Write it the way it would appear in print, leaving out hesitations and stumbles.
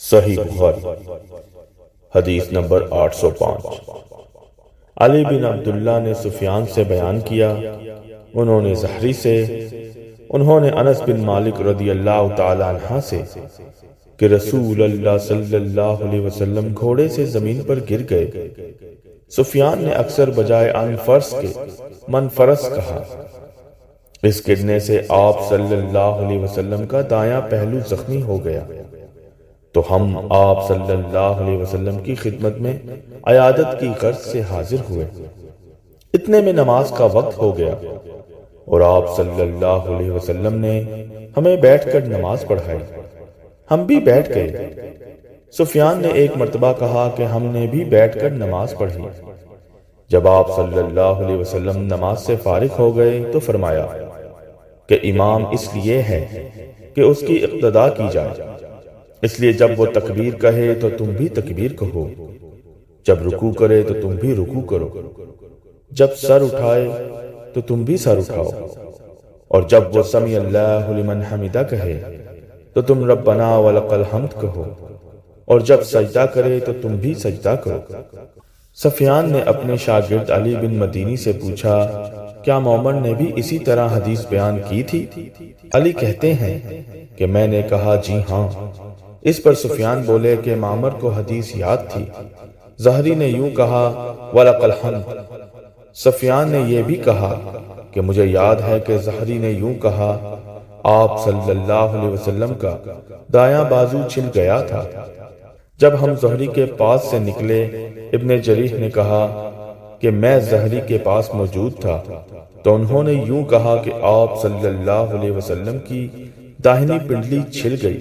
صحیح بخاری حدیث نمبر 805۔ علی بن عبداللہ نے سفیان سے بیان کیا، انہوں نے زہری سے، انہوں نے انس بن مالک رضی اللہ تعالی عنہ سے کہ رسول اللہ صلی اللہ علیہ وسلم گھوڑے سے زمین پر گر گئے۔ سفیان نے اکثر بجائے ان فرس کے من فرس کہا۔ اس گرنے سے آپ صلی اللہ علیہ وسلم کا دایاں پہلو زخمی ہو گیا، تو ہم آپ صلی اللہ علیہ وسلم کی خدمت میں عیادت کی غرض سے حاضر ہوئے۔ اتنے میں نماز کا وقت ہو گیا اور آپ صلی اللہ علیہ وسلم نے ہمیں بیٹھ کر نماز پڑھائی۔ ہم بھی بیٹھ گئے۔ سفیان نے ایک مرتبہ کہا کہ ہم نے بھی بیٹھ کر نماز پڑھی۔ جب آپ صلی اللہ علیہ وسلم نماز سے فارغ ہو گئے تو فرمایا کہ امام اس لیے ہے کہ اس کی اقتداء کی جائے، اس لیے جب وہ تکبیر کہے تو تم بھی تکبیر کہو، جب رکوع کرے تو تم بھی رکوع کرو، جب سر اٹھائے تو تم بھی سر اٹھاؤ، اور جب وہ سمیع اللہ لمن حمدہ کہے تو تم ربنا ولک الحمد کہو، اور جب سجدہ کرے تو تم بھی سجدہ کرو۔ سفیان نے اپنے شاگرد علی بن مدینی سے پوچھا، کیا معمر نے بھی اسی طرح حدیث بیان کی تھی؟ علی کہتے ہیں کہ میں نے کہا جی ہاں۔ اس پر سفیان بولے کہ معمر کو حدیث یاد تھی۔ زہری نے یوں کہا وَلَقَ الْحَمْدُ۔ سفیان نے یہ بھی کہا کہ مجھے یاد ہے کہ زہری نے یوں کہا، آپ صلی اللہ علیہ وسلم کا دایاں بازو چھل گیا تھا۔ جب ہم زہری کے پاس سے نکلے، ابن جریح نے کہا کہ میں زہری کے پاس موجود تھا، تو انہوں نے یوں کہا کہ آپ صلی اللہ علیہ وسلم کی داہنی پنڈلی چھل گئی۔